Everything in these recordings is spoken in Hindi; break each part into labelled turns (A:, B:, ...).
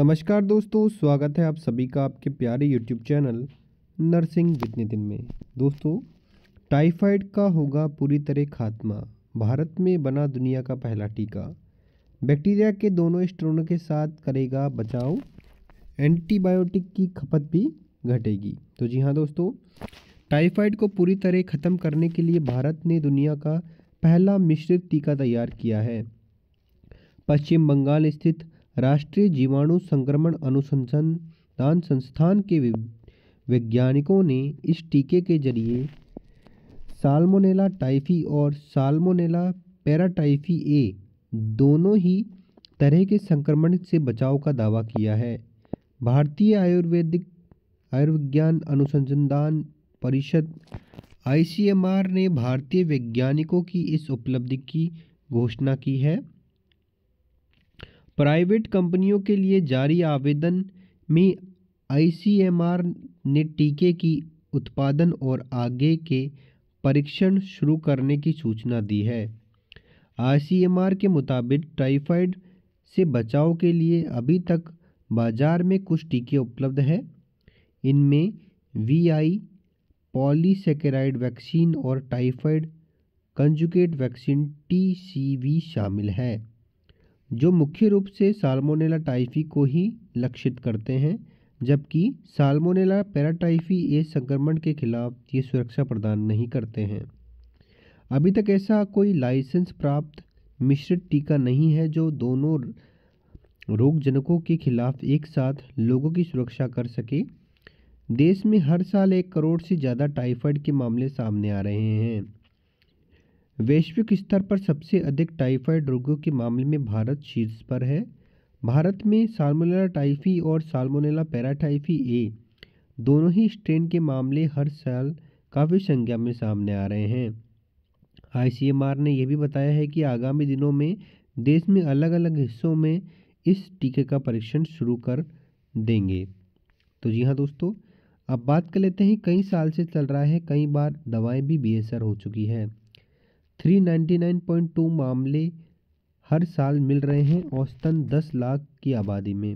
A: नमस्कार दोस्तों, स्वागत है आप सभी का आपके प्यारे YouTube channel nursing with Nitin में। दोस्तों, टाइफाइड का होगा पूरी तरह खात्मा। भारत में बना दुनिया का पहला टीका। बैक्टीरिया के दोनों स्ट्रेनों के साथ करेगा बचाव। एंटीबायोटिक की खपत भी घटेगी। तो जी हाँ दोस्तों, टाइफाइड को पूरी तरह ख़त्म करने के लिए भारत ने दुनिया का पहला मिश्रित टीका तैयार किया है। पश्चिम बंगाल स्थित राष्ट्रीय जीवाणु संक्रमण अनुसंधान संस्थान के वैज्ञानिकों ने इस टीके के जरिए साल्मोनेला टाइफी और साल्मोनेला पैराटाइफी ए दोनों ही तरह के संक्रमण से बचाव का दावा किया है। भारतीय आयुर्विज्ञान अनुसंधान परिषद (आईसीएमआर) ने भारतीय वैज्ञानिकों की इस उपलब्धि की घोषणा की है। प्राइवेट कंपनियों के लिए जारी आवेदन में आईसीएमआर ने टीके की उत्पादन और आगे के परीक्षण शुरू करने की सूचना दी है। आईसीएमआर के मुताबिक टाइफाइड से बचाव के लिए अभी तक बाजार में कुछ टीके उपलब्ध हैं। इनमें वीआई पॉलीसैकेराइड वैक्सीन और टाइफाइड कंजुगेट वैक्सीन टीसीवी शामिल है, जो मुख्य रूप से साल्मोनेला टाइफी को ही लक्षित करते हैं, जबकि साल्मोनेला पैराटाइफी ए संक्रमण के खिलाफ ये सुरक्षा प्रदान नहीं करते हैं। अभी तक ऐसा कोई लाइसेंस प्राप्त मिश्रित टीका नहीं है जो दोनों रोगजनकों के खिलाफ एक साथ लोगों की सुरक्षा कर सके। देश में हर साल 1 करोड़ से ज़्यादा टाइफाइड के मामले सामने आ रहे हैं। वैश्विक स्तर पर सबसे अधिक टाइफाइड रोगियों के मामले में भारत शीर्ष पर है। भारत में साल्मोनेला टाइफी और साल्मोनेला पैराटाइफी ए दोनों ही स्ट्रेन के मामले हर साल काफ़ी संख्या में सामने आ रहे हैं। आईसीएमआर ने यह भी बताया है कि आगामी दिनों में देश में अलग अलग हिस्सों में इस टीके का परीक्षण शुरू कर देंगे। तो जी हाँ दोस्तों, अब बात कर लेते हैं। कई साल से चल रहा है, कई बार दवाएं भी बेअसर हो चुकी है। 399.2 मामले हर साल मिल रहे हैं औसतन 10 लाख की आबादी में।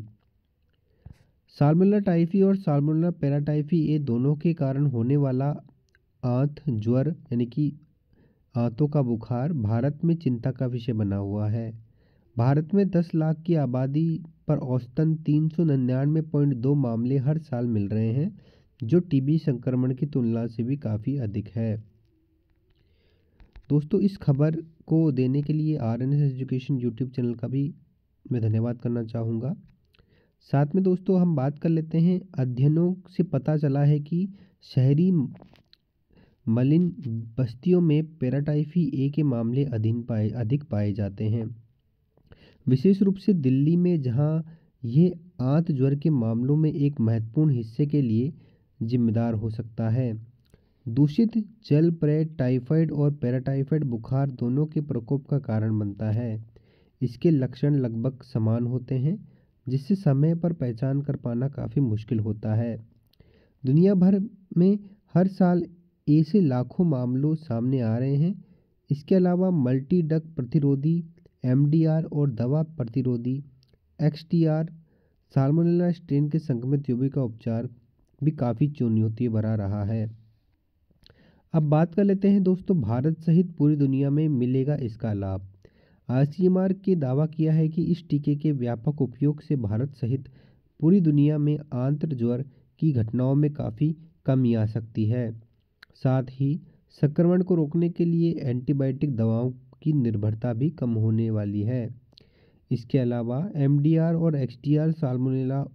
A: साल्मोनेला टाइफी और साल्मोनेला पैराटाइफी ए दोनों के कारण होने वाला आंत ज्वर यानी कि आंतों का बुखार भारत में चिंता का विषय बना हुआ है। भारत में 10 लाख की आबादी पर औसतन 399.2 मामले हर साल मिल रहे हैं, जो टीबी संक्रमण की तुलना से भी काफ़ी अधिक है। दोस्तों, इस खबर को देने के लिए आरएनएस एजुकेशन यूट्यूब चैनल का भी मैं धन्यवाद करना चाहूँगा। साथ में दोस्तों, हम बात कर लेते हैं। अध्ययनों से पता चला है कि शहरी मलिन बस्तियों में पैराटाइफी ए के मामले अधिक पाए जाते हैं, विशेष रूप से दिल्ली में, जहां ये आंत ज्वर के मामलों में एक महत्वपूर्ण हिस्से के लिए जिम्मेदार हो सकता है। दूषित जल टाइफाइड और पैराटाइफाइड बुखार दोनों के प्रकोप का कारण बनता है। इसके लक्षण लगभग समान होते हैं, जिससे समय पर पहचान कर पाना काफ़ी मुश्किल होता है। दुनिया भर में हर साल ऐसे लाखों मामलों सामने आ रहे हैं। इसके अलावा मल्टी ड्रग प्रतिरोधी एमडीआर और दवा प्रतिरोधी एक्सटीआर साल्मोनेला स्ट्रेन के संक्रमित रोगी का उपचार भी काफ़ी चुनौती भरा रहा है। अब बात कर लेते हैं दोस्तों, भारत सहित पूरी दुनिया में मिलेगा इसका लाभ। आईसीएमआर के दावा किया है कि इस टीके के व्यापक उपयोग से भारत सहित पूरी दुनिया में आंत ज्वर की घटनाओं में काफ़ी कमी आ सकती है। साथ ही संक्रमण को रोकने के लिए एंटीबायोटिक दवाओं की निर्भरता भी कम होने वाली है। इसके अलावा एमडीआर और एक्सटीआर साल्मोनेला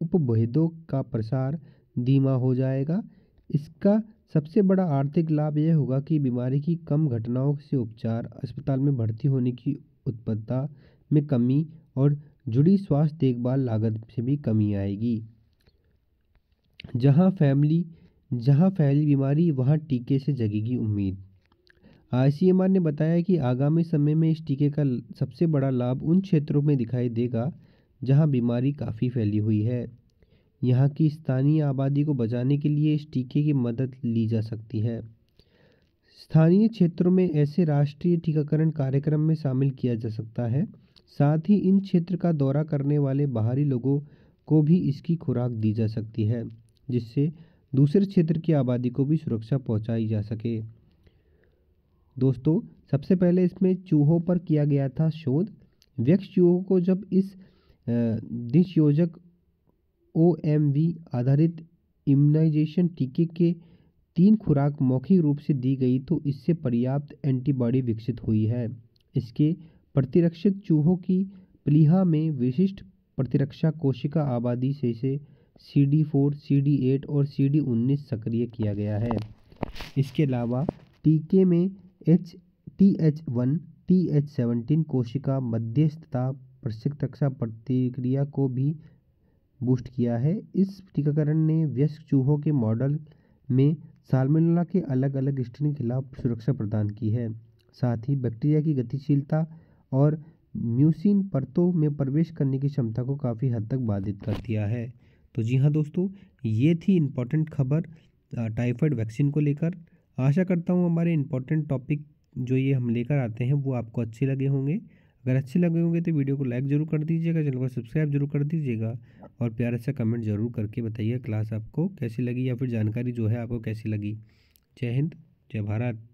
A: उपभेदों का प्रसार धीमा हो जाएगा। इसका सबसे बड़ा आर्थिक लाभ यह होगा कि बीमारी की कम घटनाओं से उपचार, अस्पताल में भर्ती होने की उत्पत्ति में कमी और जुड़ी स्वास्थ्य देखभाल लागत से भी कमी आएगी। जहां फैली बीमारी, वहां टीके से जगेगी उम्मीद। आईसीएमआर ने बताया कि आगामी समय में इस टीके का सबसे बड़ा लाभ उन क्षेत्रों में दिखाई देगा जहां बीमारी काफ़ी फैली हुई है। यहाँ की स्थानीय आबादी को बचाने के लिए इस टीके की मदद ली जा सकती है। स्थानीय क्षेत्रों में ऐसे राष्ट्रीय टीकाकरण कार्यक्रम में शामिल किया जा सकता है, साथ ही इन क्षेत्र का दौरा करने वाले बाहरी लोगों को भी इसकी खुराक दी जा सकती है, जिससे दूसरे क्षेत्र की आबादी को भी सुरक्षा पहुंचाई जा सके। दोस्तों, सबसे पहले इसमें चूहों पर किया गया था शोध। वयस्क चूहों को जब इस दिशयोजक OMV आधारित इम्यूनाइजेशन टीके के 3 खुराक मौखिक रूप से दी गई तो इससे पर्याप्त एंटीबॉडी विकसित हुई है। इसके प्रतिरक्षित चूहों की प्लीहा में विशिष्ट प्रतिरक्षा कोशिका आबादी से CD4, CD8 और CD19 सक्रिय किया गया है। इसके अलावा टीके में TH1, TH17 कोशिका मध्यस्थता प्रतिरक्षा प्रतिक्रिया को भी बूस्ट किया है। इस टीकाकरण ने वयस्क चूहों के मॉडल में साल्मोनेला के अलग अलग स्ट्रेन के खिलाफ सुरक्षा प्रदान की है। साथ ही बैक्टीरिया की गतिशीलता और म्यूसिन परतों में प्रवेश करने की क्षमता को काफ़ी हद तक बाधित कर दिया है। तो जी हाँ दोस्तों, ये थी इम्पोर्टेंट खबर टाइफाइड वैक्सीन को लेकर। आशा करता हूँ हमारे इम्पोर्टेंट टॉपिक जो ये हम लेकर आते हैं वो आपको अच्छे लगे होंगे। अगर अच्छे लगे होंगे तो वीडियो को लाइक ज़रूर कर दीजिएगा, चैनल को सब्सक्राइब जरूर कर दीजिएगा और प्यारे से कमेंट ज़रूर करके बताइए क्लास आपको कैसी लगी या फिर जानकारी जो है आपको कैसी लगी। जय हिंद, जय भारत।